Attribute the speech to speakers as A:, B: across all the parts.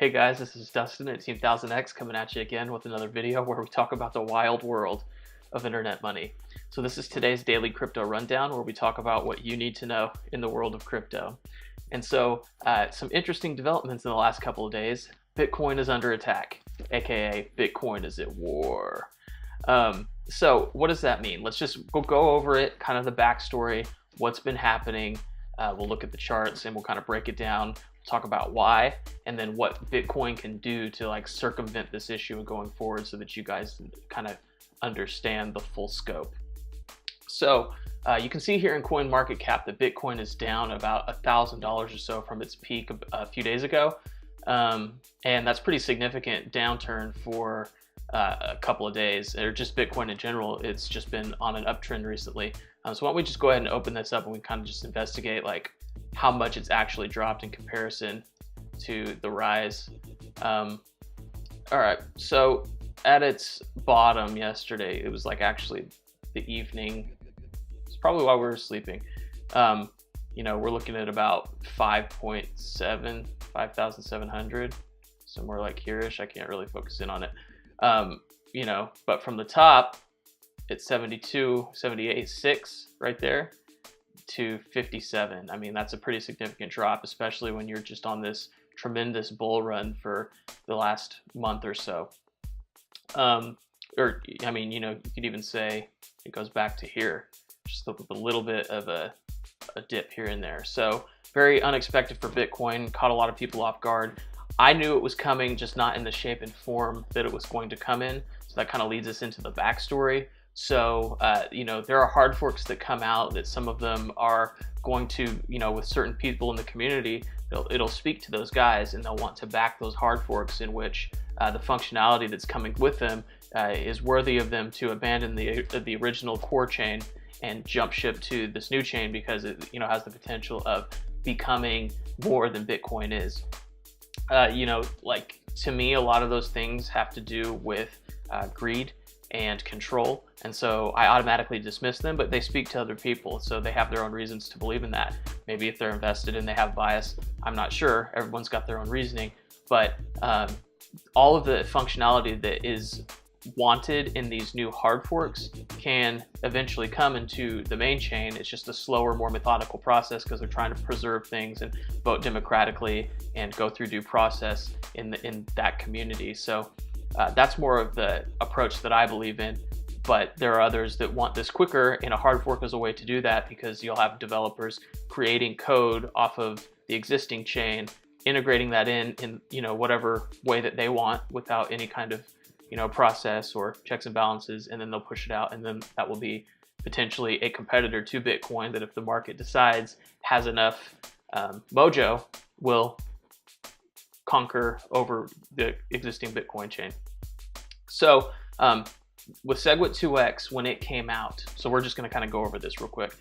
A: Hey guys, this is Dustin at Team 1000X coming at you again with another video where we talk about the wild world of internet money. So this is today's daily crypto rundown where we talk about what you need to know in the world of crypto. And so some interesting developments in the last couple of days. Bitcoin is under attack, aka Bitcoin is at war. So what does that mean? Let's just go over it, kind of the backstory, what's been happening. We'll look at the charts and we'll kind of break it down, talk about why, and then what Bitcoin can do to like circumvent this issue going forward so that you guys kind of understand the full scope. So you can see here in CoinMarketCap that Bitcoin is down about $1,000 or so from its peak a few days ago. And that's pretty significant downturn for a couple of days, or just Bitcoin in general. It's just been on an uptrend recently. So why don't we just go ahead and open this up and we kind of just investigate like how much it's actually dropped in comparison to the rise. All right, so at its bottom yesterday, it was like actually the evening. It's probably while we were sleeping. You know, we're looking at about 5,700, somewhere like here-ish. I can't really focus in on it. You know, but from the top, it's 78.6 right there to 57. I mean, that's a pretty significant drop, especially when you're just on this tremendous bull run for the last month or so. Or, I mean, you know, you could even say it goes back to here, just a little bit of a dip here and there. So very unexpected for Bitcoin, caught a lot of people off guard. I knew it was coming, just not in the shape and form that it was going to come in. So that kind of leads us into the backstory. So, you know, there are hard forks that come out that some of them are going to, you know, with certain people in the community, it'll speak to those guys and they'll want to back those hard forks in which the functionality that's coming with them is worthy of them to abandon the original core chain and jump ship to this new chain because it, you know, has the potential of becoming more than Bitcoin is. You know, like to me, a lot of those things have to do with greed and control, and so I automatically dismiss them, but they speak to other people, so they have their own reasons to believe in that. Maybe if they're invested and they have bias, I'm not sure. Everyone's got their own reasoning, but all of the functionality that is wanted in these new hard forks can eventually come into the main chain. It's just a slower, more methodical process because they're trying to preserve things and vote democratically and go through due process in that community. So that's more of the approach that I believe in, but there are others that want this quicker, and a hard fork is a way to do that because you'll have developers creating code off of the existing chain, integrating that in you know, whatever way that they want without any kind of, you know, process or checks and balances, and then they'll push it out, and then that will be potentially a competitor to Bitcoin that if the market decides has enough mojo will conquer over the existing Bitcoin chain. So with SegWit2x, when it came out, so we're just going to kind of go over this real quick.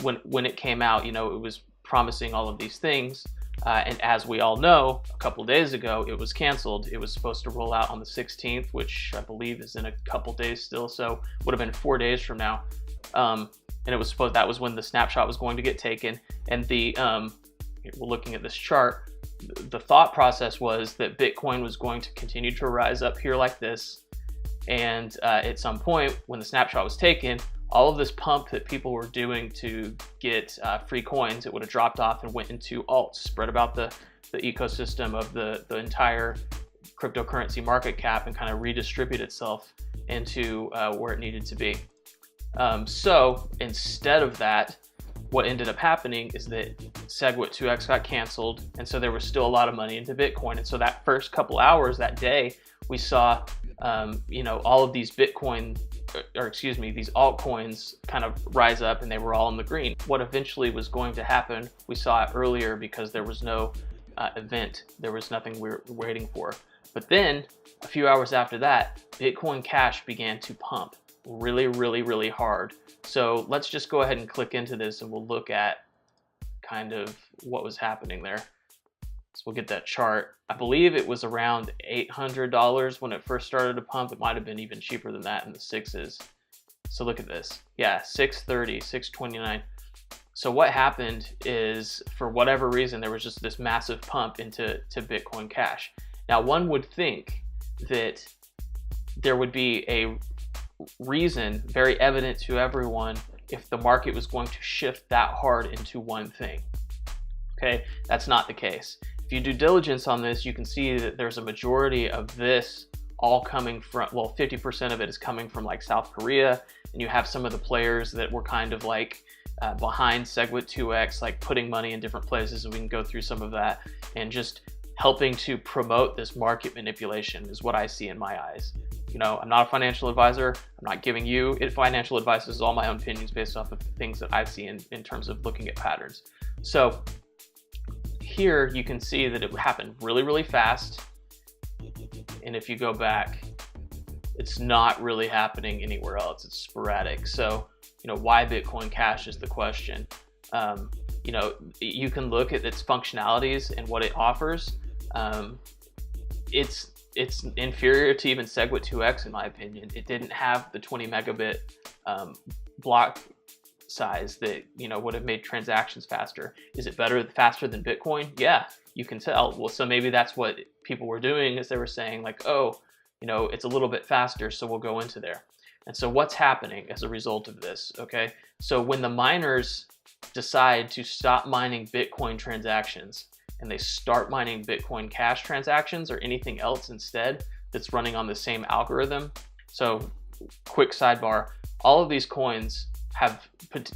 A: When it came out, you know, it was promising all of these things. And as we all know, a couple days ago, it was canceled. It was supposed to roll out on the 16th, which I believe is in a couple days still. So would have been 4 days from now. And it was supposed, that was when the snapshot was going to get taken. And the, we're looking at this chart. The thought process was that Bitcoin was going to continue to rise up here like this. And at some point when the snapshot was taken, all of this pump that people were doing to get free coins, it would have dropped off and went into alts, spread about the ecosystem of the entire cryptocurrency market cap and kind of redistribute itself into where it needed to be. So instead of that, what ended up happening is that SegWit2x got canceled, and so there was still a lot of money into Bitcoin. And so that first couple hours that day, we saw you know, all of these Bitcoin, or excuse me, these altcoins kind of rise up, and they were all in the green. What eventually was going to happen, we saw it earlier because there was no event. There was nothing we were waiting for. But then a few hours after that, Bitcoin Cash began to pump really hard. So let's just go ahead and click into this and we'll look at kind of what was happening there. So we'll get that chart. I believe it was around $800 when it first started to pump. It might have been even cheaper than that in the sixes. So look at this. Yeah, 630, 629. So what happened is, for whatever reason, there was just this massive pump into Bitcoin Cash. Now, one would think that there would be a reason very evident to everyone if the market was going to shift that hard into one thing. Okay, that's not the case. If you do diligence on this, you can see that there's a majority of this all coming from, well, 50% of it is coming from like South Korea, and you have some of the players that were kind of like behind SegWit 2x, like putting money in different places, and we can go through some of that, and just helping to promote this market manipulation is what I see in my eyes. You know, I'm not a financial advisor. I'm not giving you financial advice. This is all my own opinions based off of things that I see in terms of looking at patterns. So here you can see that it happened really, really fast. And if you go back, it's not really happening anywhere else. It's sporadic. So, you know, why Bitcoin Cash is the question. You know, you can look at its functionalities and what it offers. It's inferior to even SegWit 2x in my opinion. It didn't have the 20 megabit block size that, you know, would have made transactions faster. Is it faster than Bitcoin? Yeah, you can tell. Well, so maybe that's what people were doing, is they were saying like, oh, you know, it's a little bit faster, so we'll go into there. And so what's happening as a result of this? Okay, so when the miners decide to stop mining Bitcoin transactions and they start mining Bitcoin Cash transactions or anything else instead that's running on the same algorithm. So quick sidebar, all of these coins have,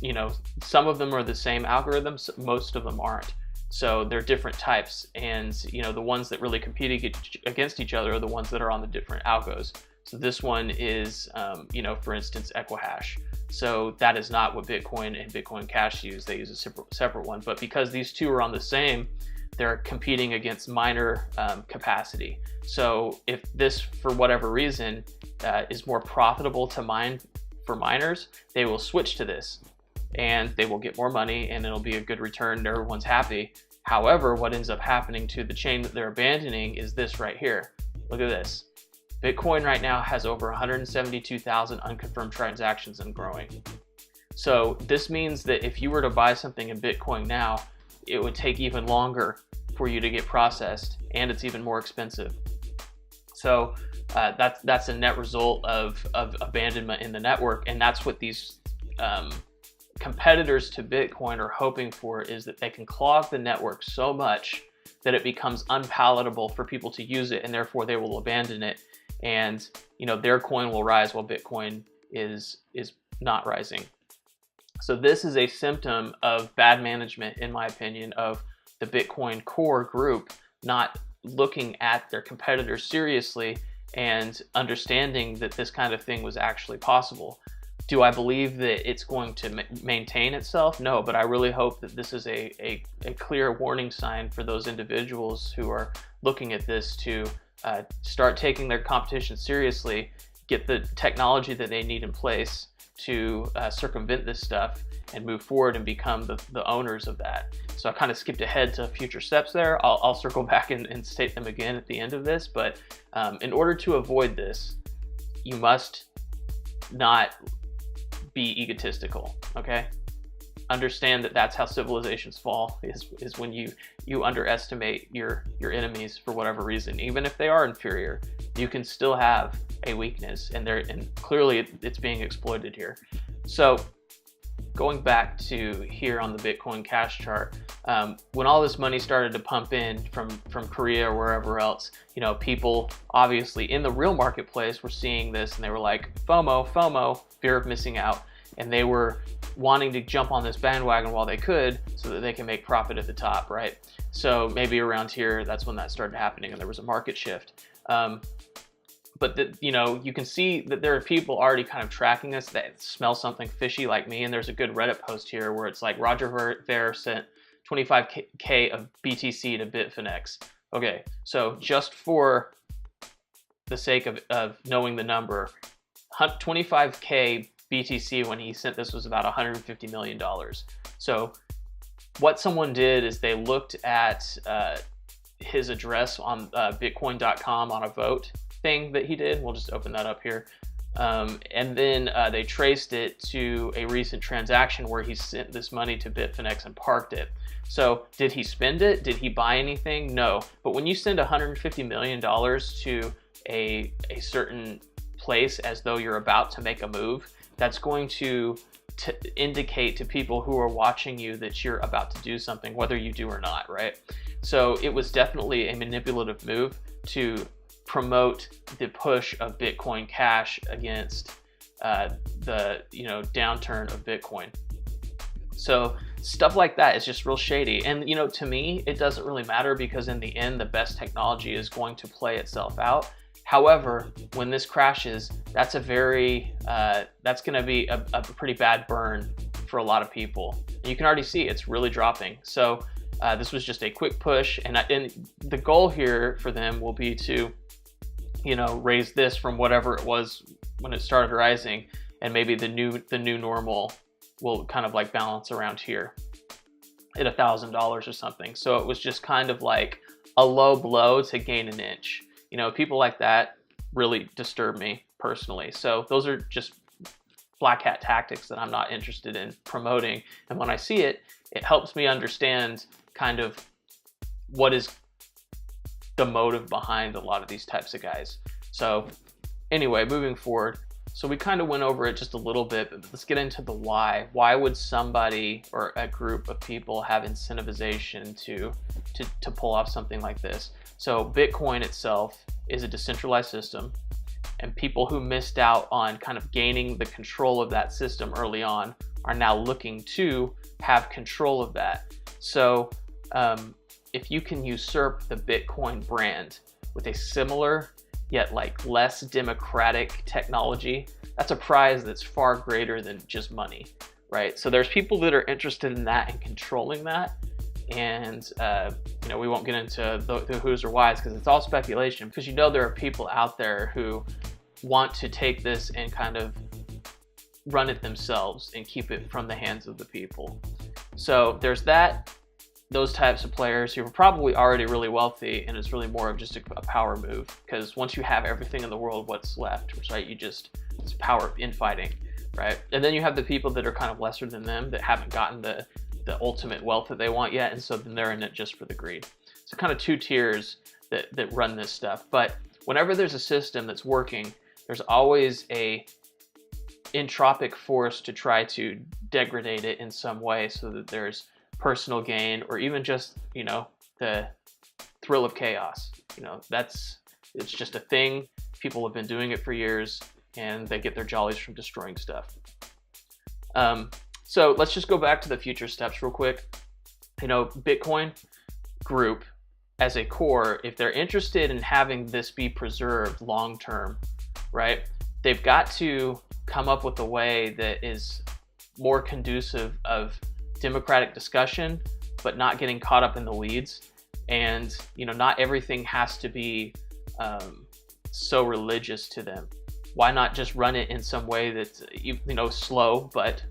A: you know, some of them are the same algorithms, most of them aren't. So they're different types, and you know, the ones that really compete against each other are the ones that are on the different algos. So this one is, you know, for instance, Equihash. So that is not what Bitcoin and Bitcoin Cash use. They use a separate one. But because these two are on the same, they're competing against miner capacity. So if this, for whatever reason, is more profitable to mine for miners, they will switch to this, and they will get more money, and it'll be a good return and everyone's happy. However, what ends up happening to the chain that they're abandoning is this right here. Look at this. Bitcoin right now has over 172,000 unconfirmed transactions and growing. So this means that if you were to buy something in Bitcoin now, it would take even longer for you to get processed, and it's even more expensive. So that's a net result of abandonment in the network, and that's what these competitors to Bitcoin are hoping for, is that they can clog the network so much that it becomes unpalatable for people to use it, and therefore they will abandon it, and you know, their coin will rise while Bitcoin is not rising. So this is a symptom of bad management, in my opinion, of the Bitcoin core group not looking at their competitors seriously and understanding that this kind of thing was actually possible. Do I believe that it's going to maintain itself? No, but I really hope that this is a clear warning sign for those individuals who are looking at this to start taking their competition seriously, get the technology that they need in place to circumvent this stuff and move forward and become the owners of that. So I kind of skipped ahead to future steps there. I'll circle back and state them again at the end of this, but in order to avoid this, you must not be egotistical, okay? Understand that that's how civilizations fall, is when you underestimate your enemies for whatever reason. Even if they are inferior, you can still have a weakness, and clearly it's being exploited here. So going back to here on the Bitcoin Cash chart, when all this money started to pump in from Korea or wherever else, you know, people obviously in the real marketplace were seeing this, and they were like, FOMO, fear of missing out, and they were wanting to jump on this bandwagon while they could so that they can make profit at the top, right? So maybe around here, that's when that started happening, and there was a market shift. But you know, you can see that there are people already kind of tracking this that smell something fishy like me. And there's a good Reddit post here where it's like Roger Ver sent 25K of BTC to Bitfinex. Okay, so just for the sake of knowing the number, 25K BTC when he sent this was about $150 million. So what someone did is they looked at his address on bitcoin.com on a vote thing that he did. We'll just open that up here. And then they traced it to a recent transaction where he sent this money to Bitfinex and parked it. So did he spend it? Did he buy anything? No. But when you send $150 million to a certain place as though you're about to make a move, that's going to indicate to people who are watching you that you're about to do something, whether you do or not, right? So it was definitely a manipulative move to promote the push of Bitcoin Cash against the downturn of Bitcoin. So stuff like that is just real shady. And to me, it doesn't really matter, because in the end, the best technology is going to play itself out. However, when this crashes, that's going to be a pretty bad burn for a lot of people. And you can already see it's really dropping. So this was just a quick push, and the goal here for them will be to raise this from whatever it was when it started rising, and maybe the new normal will kind of like balance around here at $1,000 or something. So it was just kind of like a low blow to gain an inch. People like that really disturb me personally. So those are just black hat tactics that I'm not interested in promoting. And when I see it, it helps me understand kind of what is the motive behind a lot of these types of guys. So anyway, moving forward. So we kind of went over it just a little bit, but let's get into the why. Why would somebody or a group of people have incentivization to pull off something like this? So Bitcoin itself is a decentralized system, and people who missed out on kind of gaining the control of that system early on are now looking to have control of that. So if you can usurp the Bitcoin brand with a similar yet like less democratic technology, that's a prize that's far greater than just money, right? So there's people that are interested in that and controlling that. And we won't get into the who's or whys, because it's all speculation, because there are people out there who want to take this and kind of run it themselves and keep it from the hands of the people. So there's those types of players who are probably already really wealthy, and it's really more of just a power move, because once you have everything in the world, what's left, right? It's power infighting, right? And then you have the people that are kind of lesser than them, that haven't gotten the ultimate wealth that they want yet, and so then they're in it just for the greed. So kind of two tiers that run this stuff. But whenever there's a system that's working, there's always a entropic force to try to degrade it in some way, so that there's personal gain, or even just the thrill of chaos. It's just a thing. People have been doing it for years, and they get their jollies from destroying stuff. So let's just go back to the future steps real quick. Bitcoin group as a core, if they're interested in having this be preserved long term, right, they've got to come up with a way that is more conducive of democratic discussion, but not getting caught up in the weeds. And not everything has to be so religious to them. Why not just run it in some way that's slow but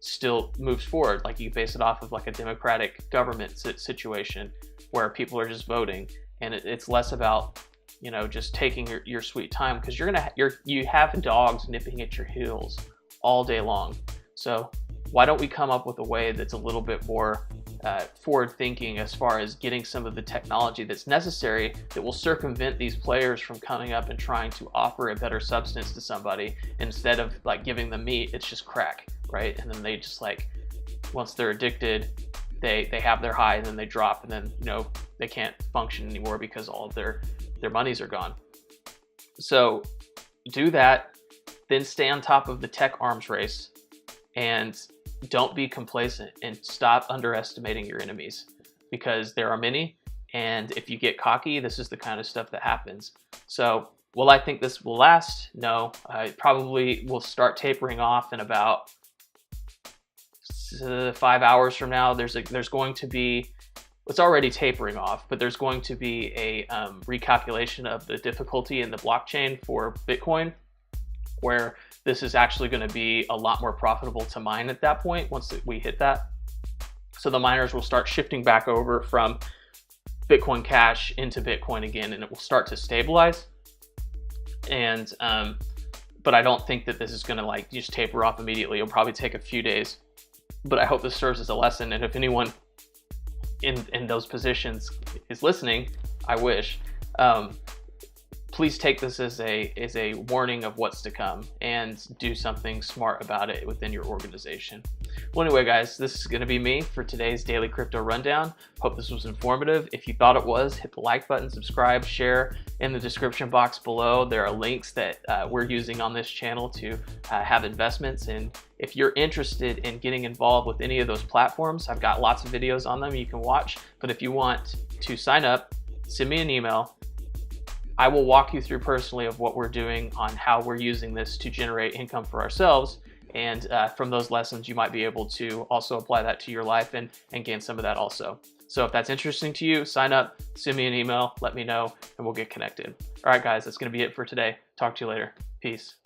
A: still moves forward? Like you base it off of like a democratic government situation where people are just voting, and it's less about just taking your sweet time, because you have dogs nipping at your heels all day long. So why don't we come up with a way that's a little bit more forward thinking as far as getting some of the technology that's necessary, that will circumvent these players from coming up and trying to offer a better substance to somebody. Instead of like giving them meat, it's just crack, right? And then they just once they're addicted, they have their high, and then they drop, and then they can't function anymore because all of their monies are gone. So do that, then stay on top of the tech arms race, and don't be complacent, and stop underestimating your enemies, because there are many, and if you get cocky, this is the kind of stuff that happens. So will I think this will last? No. I probably will start tapering off in about 5 hours from now. There's going to be, it's already tapering off, but there's going to be a recalculation of the difficulty in the blockchain for Bitcoin, where this is actually going to be a lot more profitable to mine at that point once we hit that. So the miners will start shifting back over from Bitcoin Cash into Bitcoin again, and it will start to stabilize. And but I don't think that this is going to like just taper off immediately. It'll probably take a few days, but I hope this serves as a lesson. And if anyone in those positions is listening, I wish, please take this as a warning of what's to come and do something smart about it within your organization. Well, anyway, guys, this is going to be me for today's daily crypto rundown. Hope this was informative. If you thought it was, hit the like button, subscribe, share. In the description box below, there are links that we're using on this channel to have investments. And if you're interested in getting involved with any of those platforms, I've got lots of videos on them you can watch. But if you want to sign up, send me an email. I will walk you through personally of what we're doing on how we're using this to generate income for ourselves. And from those lessons, you might be able to also apply that to your life and gain some of that also. So if that's interesting to you, sign up, send me an email, let me know, and we'll get connected. All right, guys, that's going to be it for today. Talk to you later. Peace.